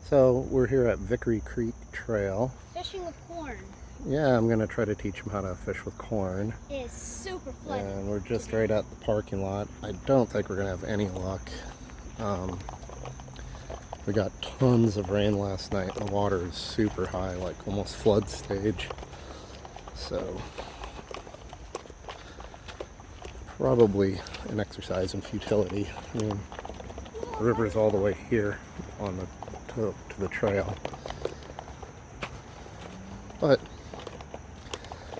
So we're here at Vickery Creek Trail. Fishing with corn. Yeah, I'm gonna try to teach him how to fish with corn. It is super flooded. And we're just right at the parking lot. I don't think we're gonna have any luck. We got tons of rain last night. The water is super high, like almost flood stage. So probably an exercise in futility. I mean, the river is all the way here on the to the trail. But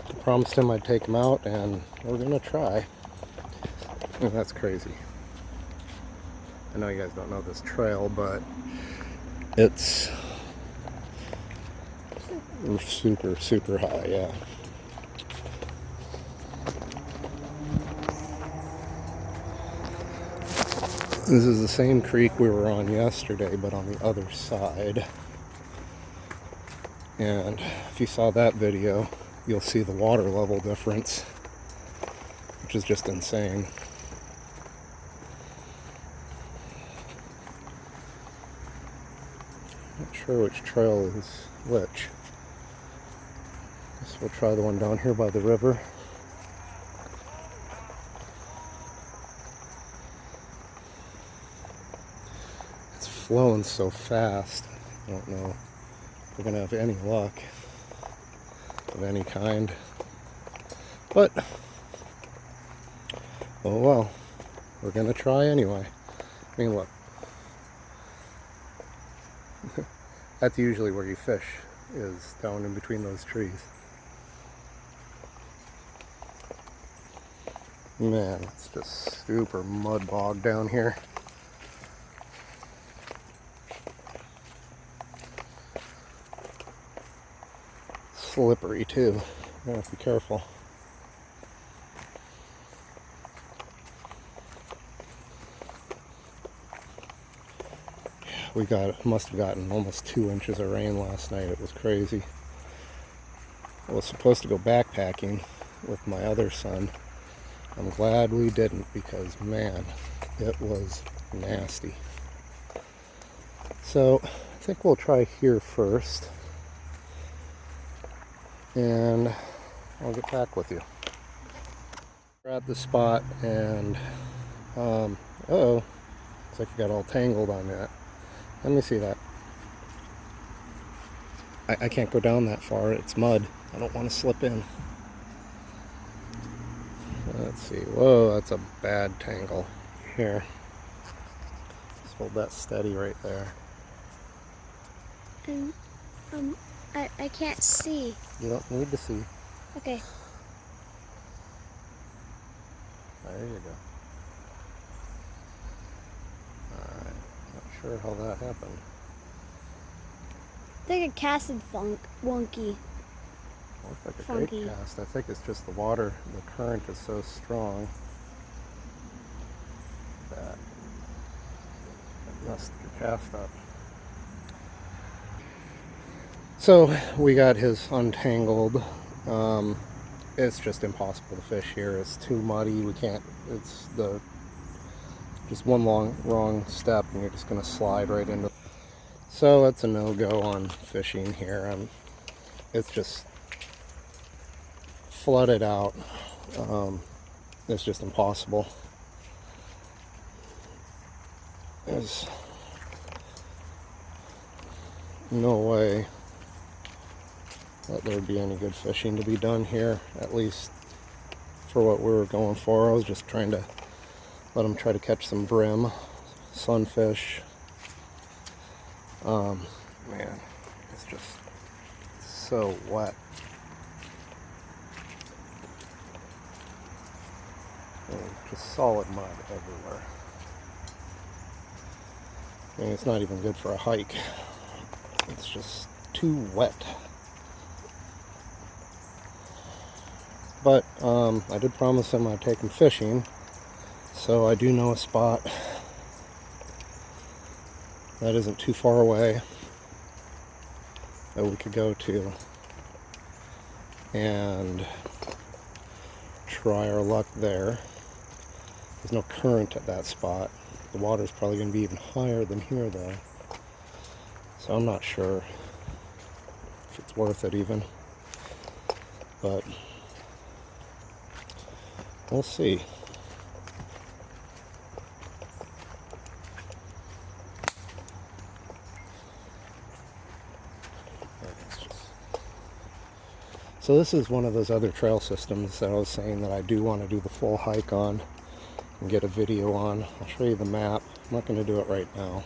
I promised him I'd take him out, and we're gonna try. And that's crazy. I know you guys don't know this trail, but it's super high, yeah. This is the same creek we were on yesterday, but on the other side. And if you saw that video, you'll see the water level difference, which is just insane. Not sure which trail is which. Guess we'll try the one down here by the river. It's flowing so fast. I don't know if we're gonna have any luck of any kind. But oh well, we're gonna try anyway. I mean, look. That's usually where you fish, is down in between those trees. Man, it's just super mud bog down here. Slippery too. You have to be careful. We must have gotten almost 2 inches of rain last night. It was crazy. I was supposed to go backpacking with my other son. I'm glad we didn't, because man, it was nasty. So I think we'll try here first, and I'll get back with you. We're at the spot, and uh-oh, looks like you got all tangled on that. Let me see that. I can't go down that far. It's mud. I don't want to slip in. Let's see. Whoa, that's a bad tangle. Here. Just hold that steady right there. I can't see. You don't need to see. Okay. There you go. Alright. Not sure how that happened. It's like a casted wonky. Looks like a Funky. great cast. I think it's just the water, the current is so strong that it messed your cast up. So we got his untangled. It's just impossible to fish here. It's too muddy. We can't. It's just one wrong step, and you're just gonna slide right into. So it's a no-go on fishing here. It's just flooded out. It's just impossible. There's no way that there'd be any good fishing to be done here, at least for what we were going for. I was just trying to let him try to catch some brim, sunfish. Man, it's just so wet. And just solid mud everywhere. I mean, it's not even good for a hike. It's just too wet. But I did promise him I'd take him fishing, so I do know a spot that isn't too far away that we could go to and try our luck there. There's no current at that spot. The water's probably going to be even higher than here though. So I'm not sure if it's worth it even, but we'll see. So this is one of those other trail systems that I was saying that I do want to do the full hike on and get a video on. I'll show you the map. I'm not going to do it right now.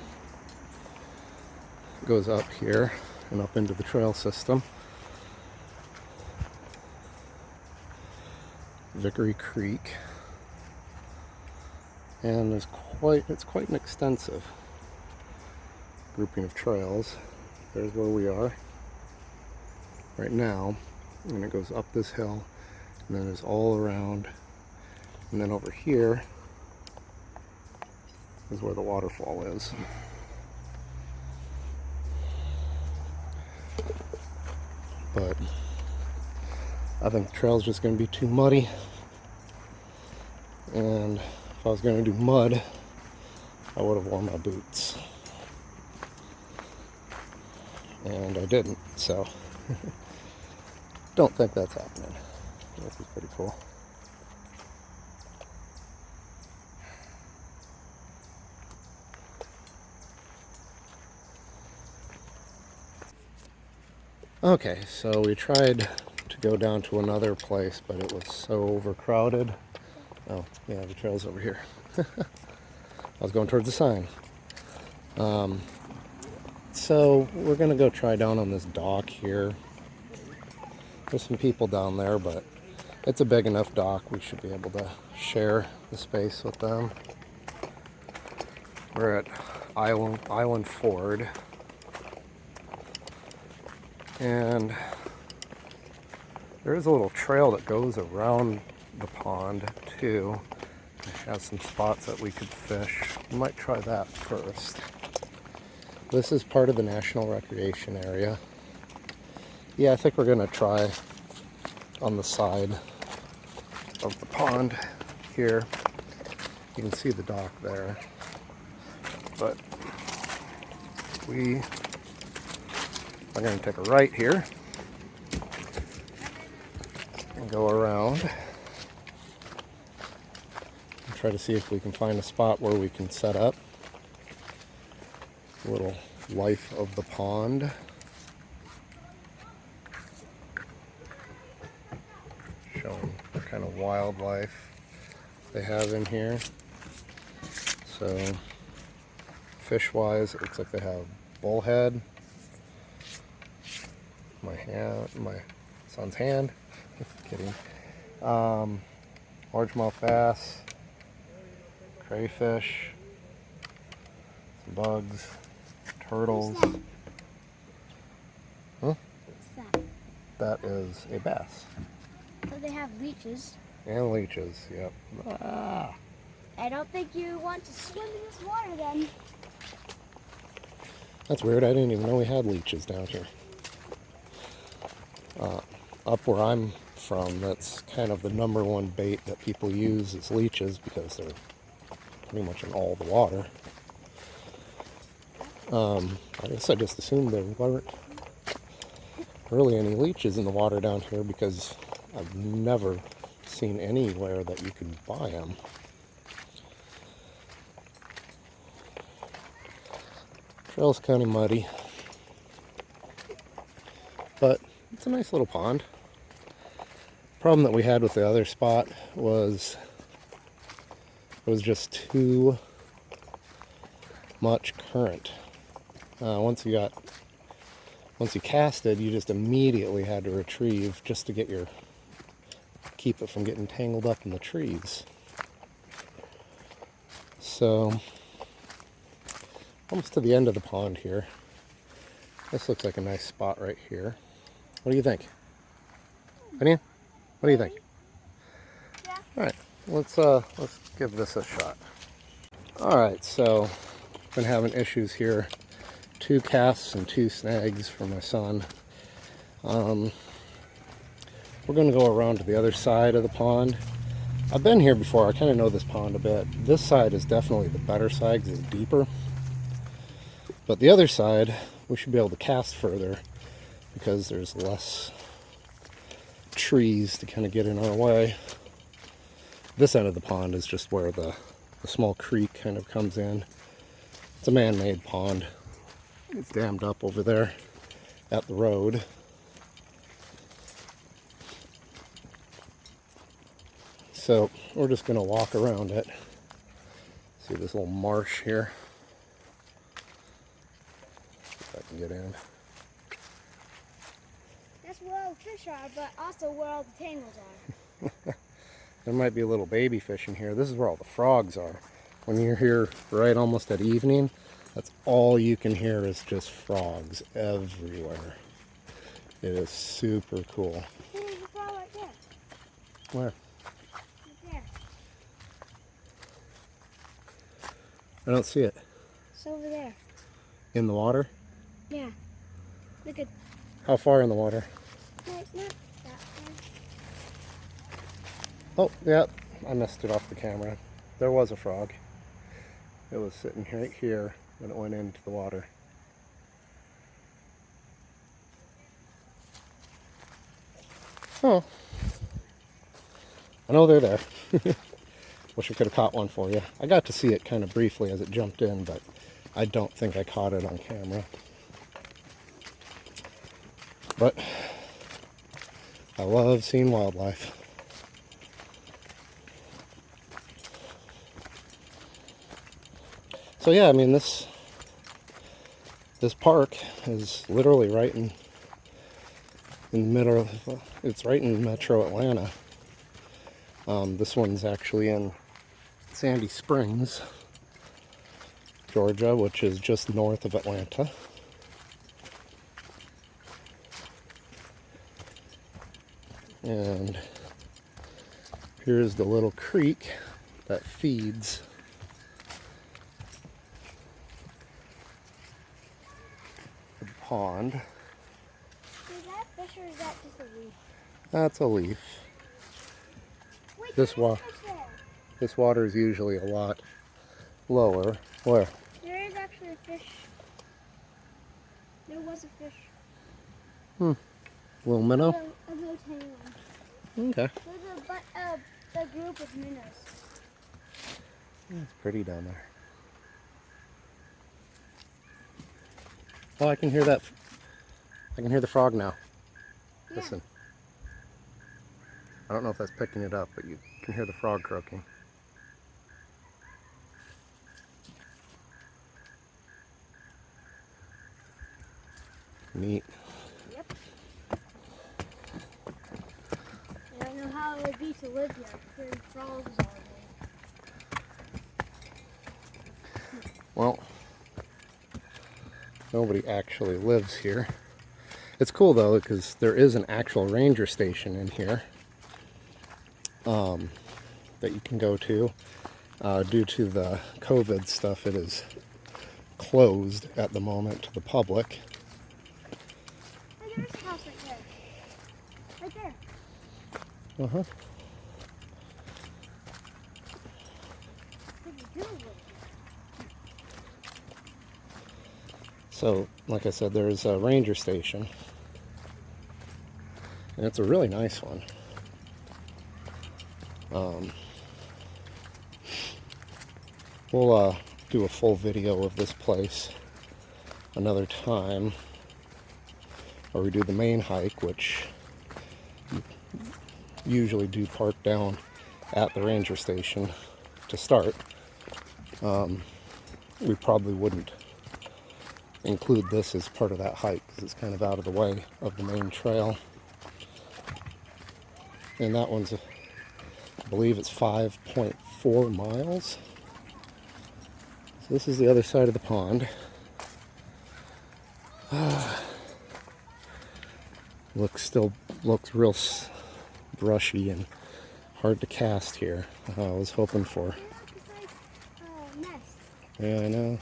It goes up here and up into the trail system. Vickery Creek. And it's quite an extensive grouping of trails. There's where we are right now. And it goes up this hill, and then it's all around, and then over here is where the waterfall is. But I think the trail's just going to be too muddy, and if I was going to do mud, I would have worn my boots, and I didn't, so don't think that's happening. This is pretty cool. Okay, so we tried to go down to another place, but it was so overcrowded. Oh, yeah, the trail's over here. I was going towards the sign. So we're gonna go try down on this dock here. There's some people down there, but it's a big enough dock. We should be able to share the space with them. We're at Island Ford. And there is a little trail that goes around the pond too. It has some spots that we could fish. We might try that first. This is part of the National Recreation Area. Yeah, I think we're gonna try on the side of the pond here. You can see the dock there. But we are gonna take a right here and go around and try to see if we can find a spot where we can set up. A little life of the pond. Showing the kind of wildlife they have in here. So fish wise, it looks like they have bullhead. My son's hand. Kidding. Largemouth bass, crayfish, some bugs, turtles. What's that? Huh? What's that? That is a bass. So they have leeches. And leeches, yep. Ah. I don't think you want to swim in this water then. That's weird. I didn't even know we had leeches down here. Up where I'm from, that's kind of the #1 bait that people use is leeches because they're pretty much in all the water. I guess I just assumed there weren't really any leeches in the water down here because I've never seen anywhere that you can buy them. Trail's kind of muddy, but it's a nice little pond. Problem that we had with the other spot was it was just too much current. Once you casted, you just immediately had to retrieve just to keep it from getting tangled up in the trees. So almost to the end of the pond here. This looks like a nice spot right here. What do you think? Vinny? What do you think? Yeah. All right, let's give this a shot. All right, so been having issues here. 2 casts and 2 snags for my son. We're going to go around to the other side of the pond. I've been here before. I kind of know this pond a bit. This side is definitely the better side because it's deeper. But the other side we should be able to cast further because there's less trees to kind of get in our way. This end of the pond is just where the small creek kind of comes in. It's a man-made pond. It's dammed up over there at the road. So we're just going to walk around it. See this little marsh here? See if I can get in. That's where all the fish are, but also where all the tangles are. There might be a little baby fish in here. This is where all the frogs are. When you're here right almost at evening, that's all you can hear is just frogs everywhere. It is super cool. There's a frog right there. Where? Right there. I don't see it. It's over there. In the water? Yeah. Look at How far in the water? not that one. Oh, yeah, I messed it off the camera. There was a frog. It was sitting right here when it went into the water. Oh. I know they're there. Wish I could have caught one for you. I got to see it kind of briefly as it jumped in, but I don't think I caught it on camera. But I love seeing wildlife. So yeah, I mean this park is literally right in the middle of, it's right in Metro Atlanta. This one's actually in Sandy Springs, Georgia, which is just north of Atlanta. And here's the little creek that feeds the pond. Is that fish or is that just a leaf? That's a leaf. Wait, This there is wa- fish there. This water is usually a lot lower. Where? There is actually a fish. There was a fish. Little minnow? A little tiny one. Okay. There's a group of minnows. It's pretty down there. Oh, I can hear that. I can hear the frog now. Yeah. Listen. I don't know if that's picking it up, but you can hear the frog croaking. Neat. Yep. I don't know how it would be to live here. There's frogs all day. Well, nobody actually lives here. It's cool though because there is an actual ranger station in here that you can go to. Due to the COVID stuff, it is closed at the moment to the public. Hey, there's a house right there. Right there. Uh-huh. What are you doing with it? So, like I said, there's a ranger station. And it's a really nice one. We'll do a full video of this place another time, or we do the main hike, which you usually do park down at the ranger station to start. We probably wouldn't include this as part of that hike because it's kind of out of the way of the main trail. And that one's, I believe it's 5.4 miles. So this is the other side of the pond. Still looks real brushy and hard to cast here. I was hoping for. It's like a nest. Yeah, I know.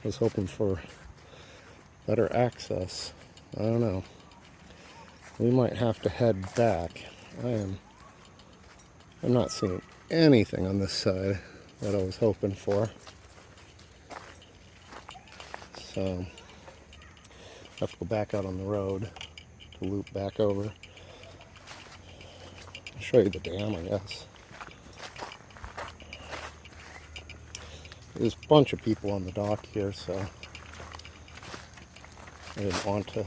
I was hoping for better access. I don't know. We might have to head back. I'm not seeing anything on this side that I was hoping for. So I have to go back out on the road to loop back over. I'll show you the dam, I guess. There's a bunch of people on the dock here, so I didn't want to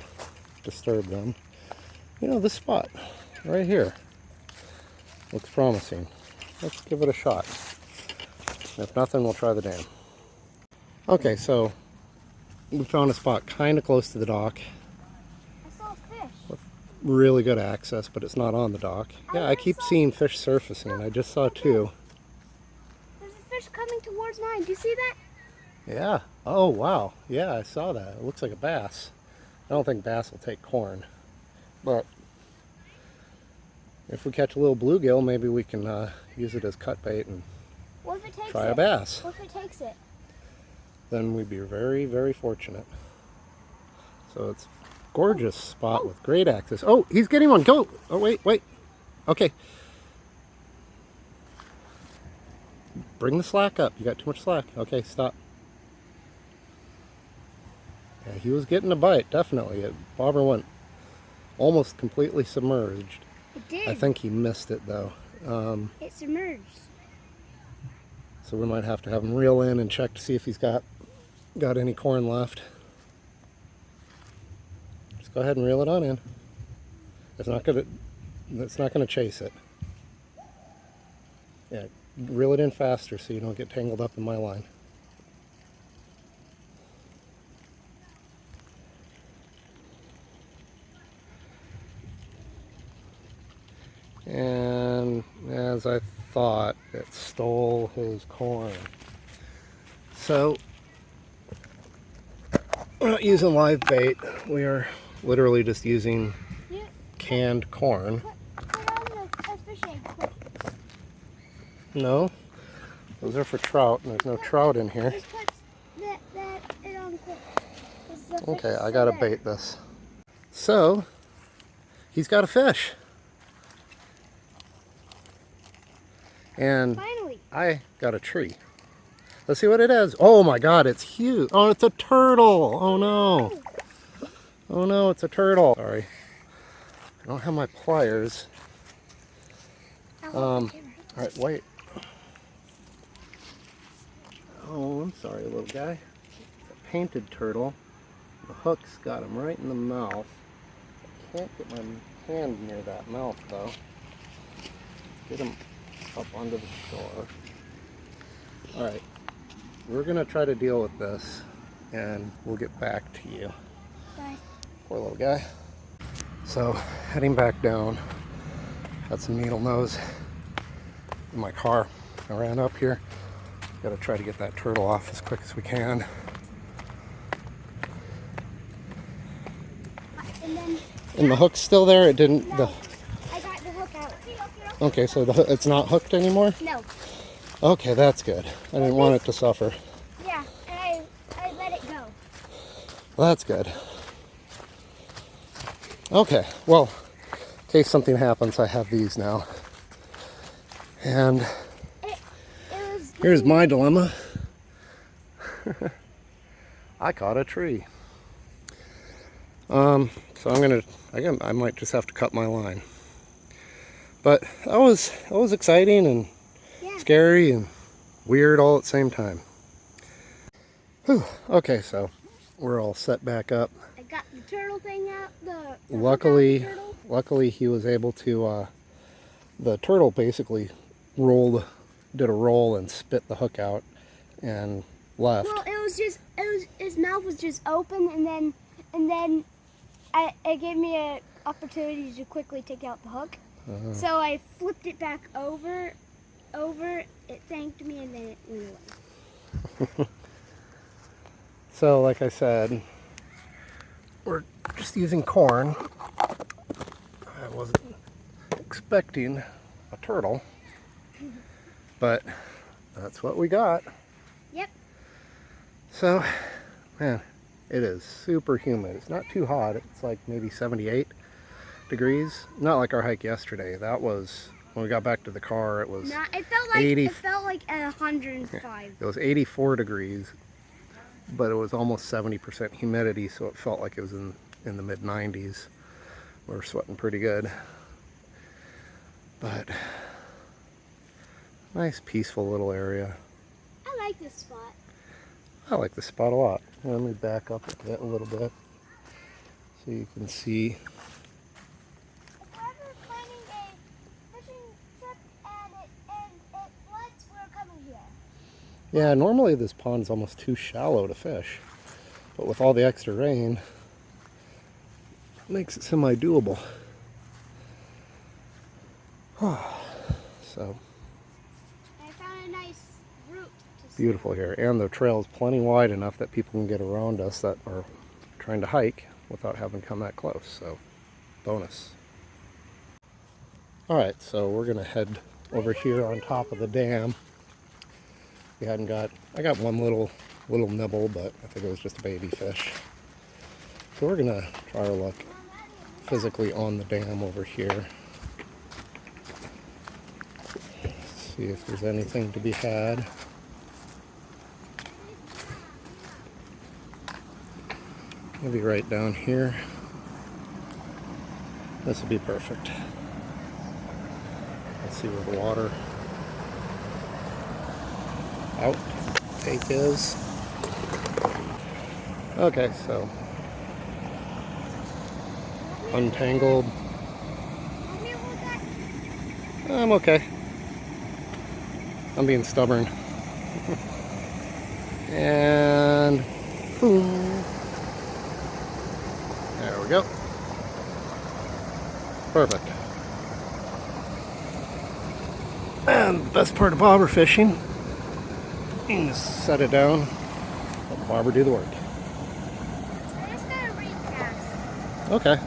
disturb them. You know, this spot right here looks promising. Let's give it a shot. If nothing, we'll try the dam. Okay, so we found a spot kind of close to the dock. I saw a fish. Really good access, but it's not on the dock. Yeah, I keep seeing fish surfacing. I just saw two. There's a fish coming towards mine. Do you see that? Yeah. Oh, wow. Yeah, I saw that. It looks like a bass. I don't think bass will take corn. But if we catch a little bluegill, maybe we can use it as cut bait and What if it takes try it? a bass. What if it takes it? Then we'd be very, very fortunate. So it's a gorgeous spot with great access. Oh, he's getting one. Go. Oh, wait. Okay. Bring the slack up. You got too much slack. Okay, stop. Yeah, he was getting a bite, definitely. Bobber went almost completely submerged. It did. I think he missed it, though. It submerged. So we might have to have him reel in and check to see if he's got any corn left. Just go ahead and reel it on in. It's not gonna chase it. Yeah, reel it in faster so you don't get tangled up in my line. And as I thought, it stole his corn. So we're not using live bait. We are literally just using Yeah. canned corn. Put on a fish egg. Quick. No, those are for trout, and there's no trout in here. Just put it on quick. 'Cause the fish Okay, is I still gotta there. bait this. So, he's got a fish. And Finally. I got a tree. Let's see what it is. Oh my god, it's huge. Oh, it's a turtle. Oh no. Oh no, it's a turtle. Sorry. I don't have my pliers. All right, wait. Oh, I'm sorry, little guy. It's a painted turtle. The hook's got him right in the mouth. I can't get my hand near that mouth though. Get him up onto the shore. All right, we're gonna try to deal with this, and we'll get back to you. Bye. Poor little guy. So, heading back down. Got some needle nose in my car. I ran up here. Gotta try to get that turtle off as quick as we can. And then And the hook's still there? It didn't. no, I got the hook out. Okay, so it's not hooked anymore? No. Okay, that's good. I didn't want it to suffer. Yeah, and I let it go. Well, that's good. Okay, well, in case something happens, I have these now. And It was. here's my dilemma. I caught a tree. So I might just have to cut my line. But that was exciting and Yeah. scary and weird all at the same time. Whew. Okay, so we're all set back up. I got the turtle thing out. The hook out of Luckily, the turtle. luckily he was able to. The turtle basically did a roll and spit the hook out and left. Well, his mouth was just open, and then it gave me an opportunity to quickly take out the hook. So I flipped it back over. It thanked me, and then it went away. So, like I said, we're just using corn. I wasn't expecting a turtle, but that's what we got. Yep. So, man, it is super humid. It's not too hot. It's like maybe 78 degrees. Not like our hike yesterday. That was, when we got back to the car, it was It felt like 80 it felt like at 105. It was 84 degrees but it was almost 70% humidity, so it felt like it was in the mid 90s. We were sweating pretty good. But nice peaceful little area. I like this spot. I like this spot a lot. Let me back up a little bit so you can see. If we're ever planning a fishing trip and it floods, we're coming here. Yeah, normally this pond's almost too shallow to fish, but with all the extra rain, it makes it semi-doable. So I found a nice route to beautiful here, and the trail is plenty wide enough that people can get around us that are trying to hike without having to come that close. So bonus. All right, so we're gonna head over here on top of the dam. I got one little nibble, but I think it was just a baby fish. So we're gonna try our luck physically on the dam over here. See if there's anything to be had. Maybe right down here. This would be perfect. Let's see where the water outtake is. Okay, so untangled. I'm okay. I'm being stubborn. And boom. There we go. Perfect. And the best part of bobber fishing, you can just set it down, let the bobber do the work. I just got a recast. Okay.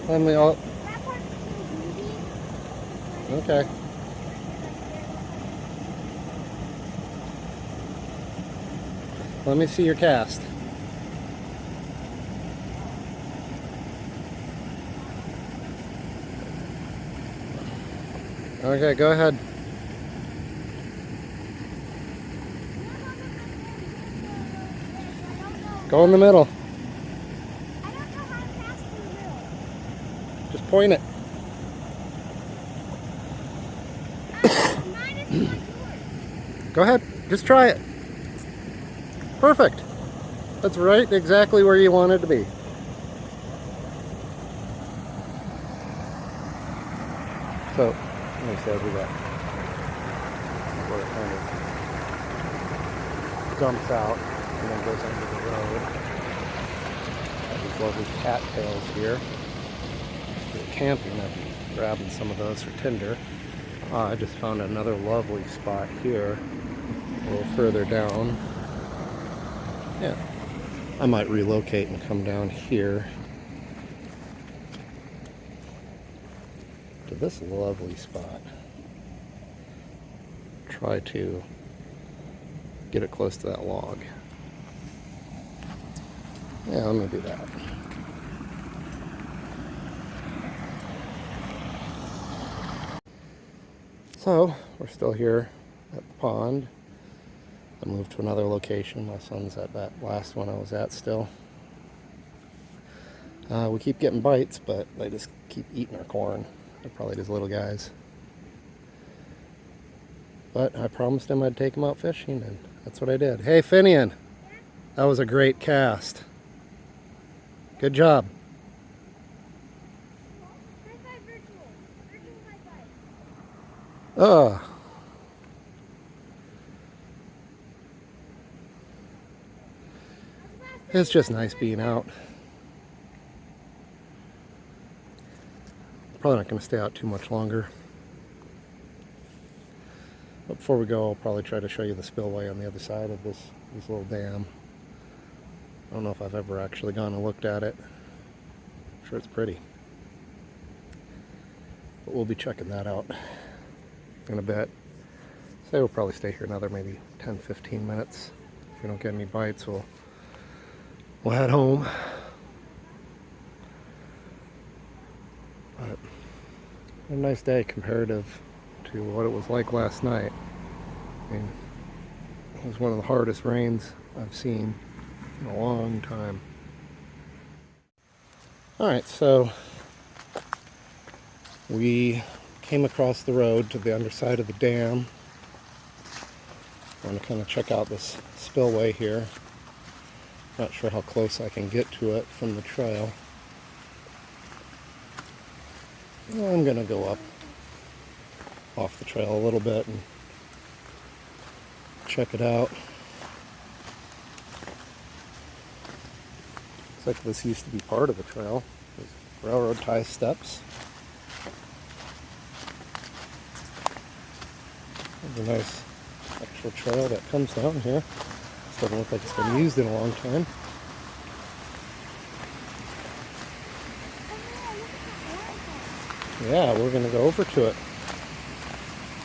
Let me all. That part was so easy. Okay. Let me see your cast. Okay, go ahead. Go in the middle. I don't know how to cast in the middle. Just point it. Mine is not yours. Go ahead. Just try it. Perfect. That's right exactly where you want it to be. So, let me see how we got. Where it kind of dumps out and then goes under the road. Got these lovely cattails here. If you're camping, I'd be grabbing some of those for tinder. I just found another lovely spot here, a little further down. Yeah, I might relocate and come down here to this lovely spot. Try to get it close to that log. Yeah, let me do that. So, we're still here at the pond. I moved to another location. My son's at that last one I was at still. We keep getting bites, but they just keep eating our corn. They're probably just little guys. But I promised him I'd take him out fishing, and that's what I did. Hey, Finian, that was a great cast. Good job. High five, virtual. Virtual high five. Ugh. It's just nice being out. Probably not going to stay out too much longer. But before we go, I'll probably try to show you the spillway on the other side of this little dam. I don't know if I've ever actually gone and looked at it. I'm sure it's pretty. But we'll be checking that out in a bit. Say we'll probably stay here another maybe 10-15 minutes. If we don't get any bites, we'll head home. But a nice day comparative to what it was like last night. I mean, it was one of the hardest rains I've seen in a long time. Alright, so we came across the road to the underside of the dam. I want to kind of check out this spillway here. Not sure how close I can get to it from the trail. I'm going to go up off the trail a little bit and check it out. Looks like this used to be part of the trail. There's railroad tie steps. There's a nice actual trail that comes down here. This doesn't look like it's been used in a long time. Yeah, we're going to go over to it.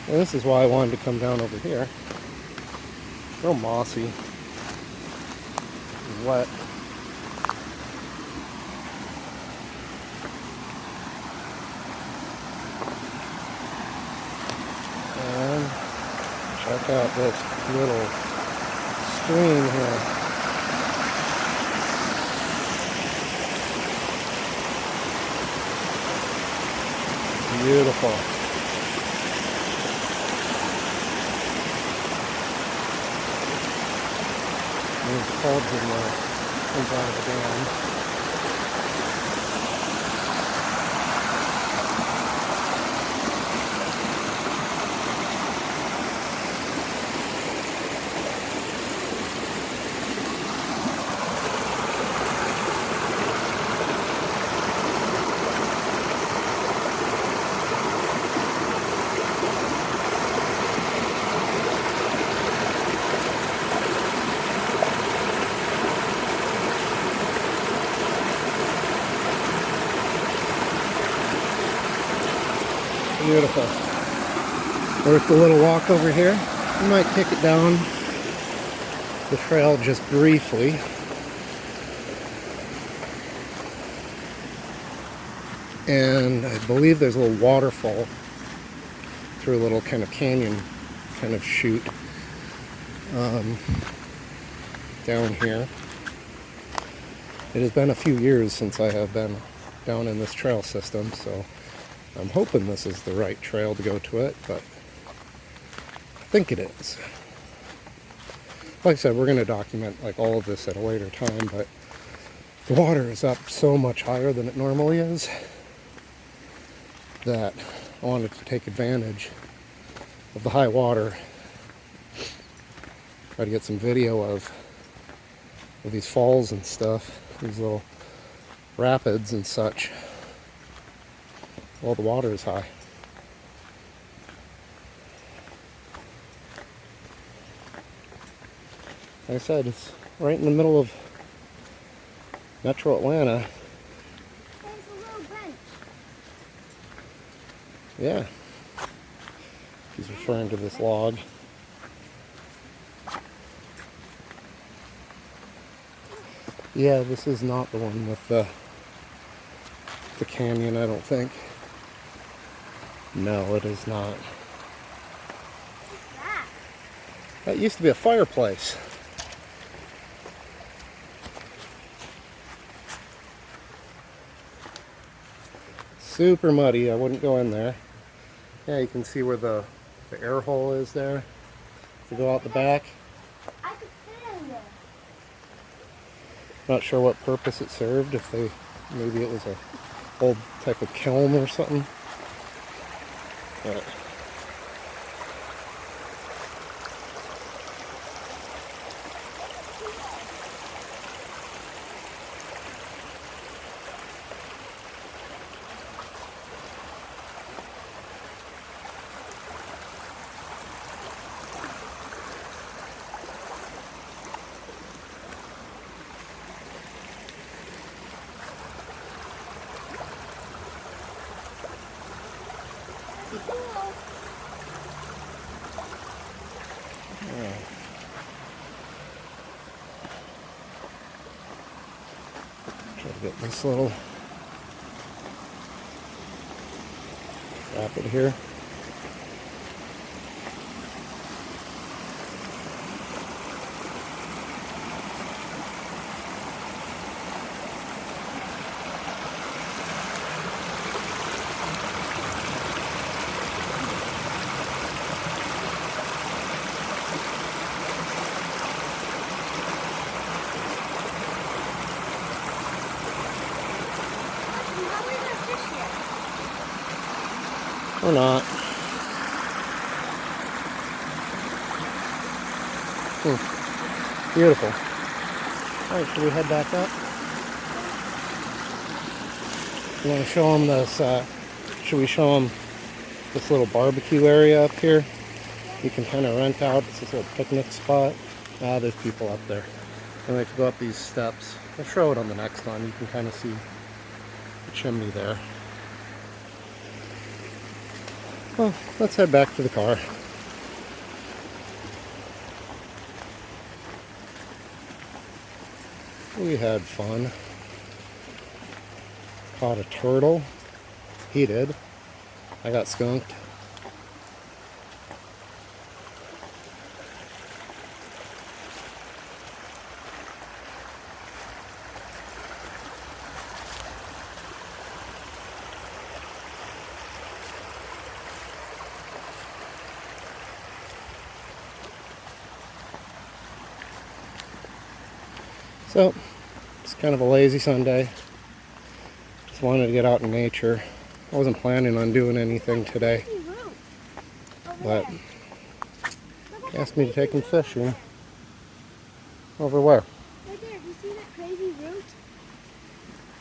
And this is why I wanted to come down over here. Real mossy. Wet. And check out this little stream here. Beautiful. There's clouds in there. Comes out of the dam. Beautiful. Worth the little walk over here. We might kick it down the trail just briefly. And I believe there's a little waterfall through a little kind of canyon kind of chute down here. It has been a few years since I have been down in this trail system, so I'm hoping this is the right trail to go to it, but I think it is. Like I said, we're going to document like all of this at a later time, but the water is up so much higher than it normally is that I wanted to take advantage of the high water. Try to get some video of these falls and stuff, these little rapids and such. Well, the water is high. Like I said, it's right in the middle of Metro Atlanta. There's a little bench. Yeah. He's referring to this log. Yeah, this is not the one with the canyon, I don't think. No, it is not. What's that? That used to be a fireplace. Super muddy. I wouldn't go in there. Yeah, you can see where the air hole is there. If you go out the back. I could fit in there. Not sure what purpose it served. If they, maybe it was a old type of kiln or something. But try to get this little rapid here. Or not. Beautiful. Alright, should we head back up? You want to show them this, should we show them this little barbecue area up here? You can kind of rent out. It's this little picnic spot. Ah, there's people up there. And we have to go up these steps. I'll show it on the next one. You can kind of see the chimney there. Well, let's head back to the car. We had fun. Caught a turtle. He did. I got skunked. So, it's kind of a lazy Sunday. Just wanted to get out in nature. I wasn't planning on doing anything today, but he asked me to take him fishing. Over where? Right there. Do you see that crazy root?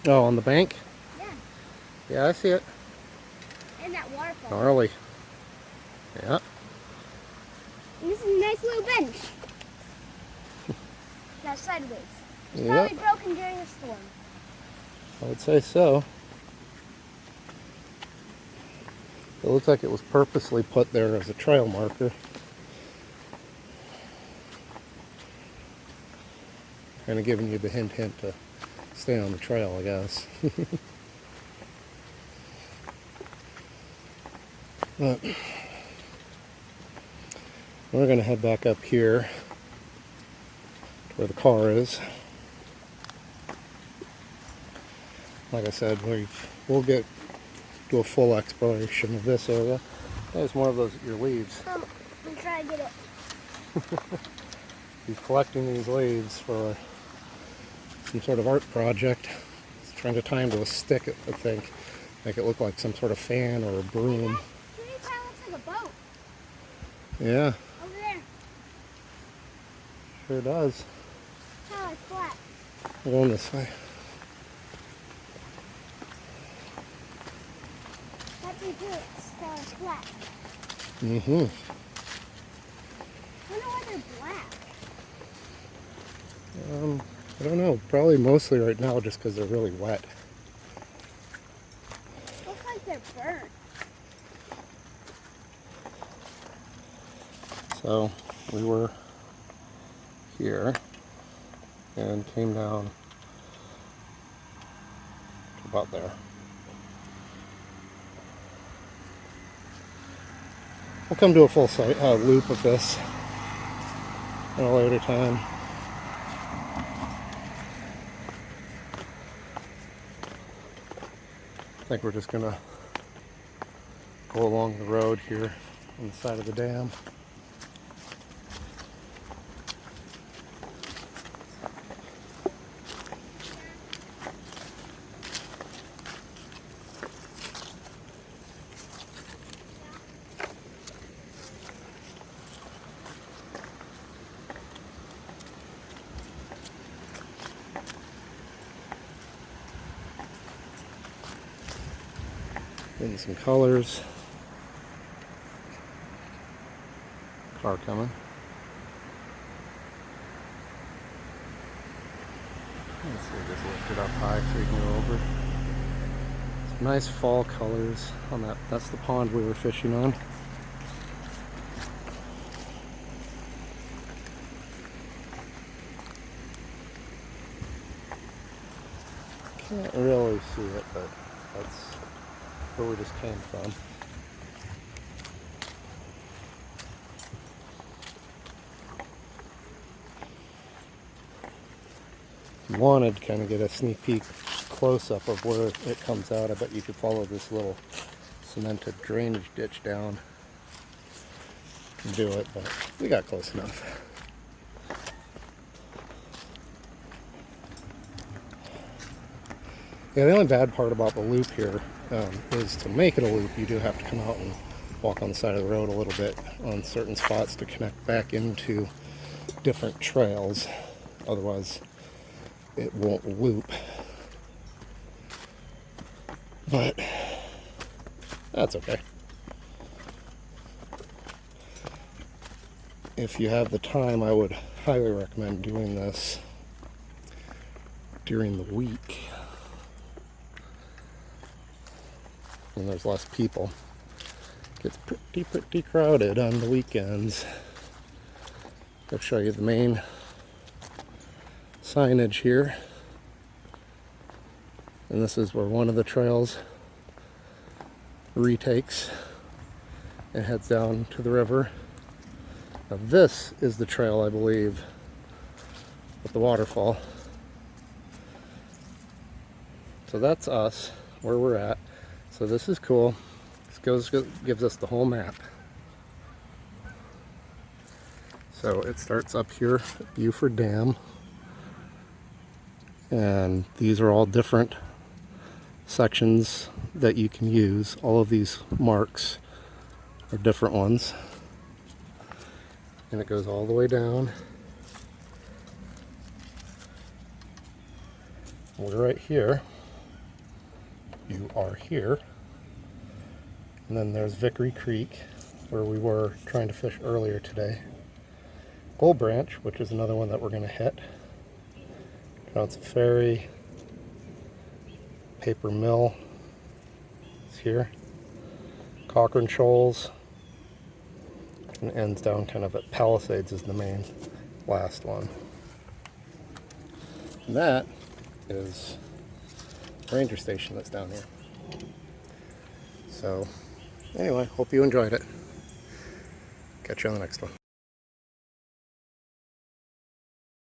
Oh, on the bank? Yeah. Yeah, I see it. And that waterfall. Gnarly. Yeah. And this is a nice little bench. Now sideways. It's Yep. probably broken during a storm. I would say so. It looks like it was purposely put there as a trail marker. Kind of giving you the hint to stay on the trail, I guess. But we're going to head back up here to where the car is. Like I said, we'll do a full exploration of this area. There's more of those your leaves. I'm trying to get it. He's collecting these leaves for some sort of art project. He's trying to tie them to a stick, I think. Make it look like some sort of fan or a broom. Hey, that kind of looks like a boat. Yeah, Over there. sure does. Kind of like flat. We're going this way. That's me too. It's kind of flat. Mm-hmm. I wonder why they're black. I don't know. Probably mostly right now just because they're really wet. Looks like they're burnt. So we were here and came down to about there. I'll come to a full loop of this at a later time. I think we're just gonna go along the road here on the side of the dam. Getting some colors. Car coming. Let's see, just lift it up high so you can go over. Some nice fall colors on that. That's the pond we were fishing on. Can't really see it, but that's where we just came from. If you wanted to kind of get a sneak peek close-up of where it comes out, I bet you could follow this little cemented drainage ditch down and do it, but we got close enough. Yeah, the only bad part about the loop here is to make it a loop, you do have to come out and walk on the side of the road a little bit on certain spots to connect back into different trails. Otherwise, it won't loop. But that's okay. If you have the time, I would highly recommend doing this during the week when there's less people. It gets pretty crowded on the weekends. I'll show you the main signage here. And this is where one of the trails retakes and heads down to the river. Now this is the trail, I believe, with the waterfall. So that's us, where we're at. So this is cool. This gives us the whole map. So it starts up here at Buford Dam. And these are all different sections that you can use. All of these marks are different ones. And it goes all the way down. We're right here. You are here. And then there's Vickery Creek, where we were trying to fish earlier today. Gold Branch, which is another one that we're going to hit. Johnson Ferry. Paper Mill is here. Cochrane Shoals. And ends down kind of at Palisades is the main last one. And that is the ranger station that's down here. So anyway, hope you enjoyed it. Catch you on the next one.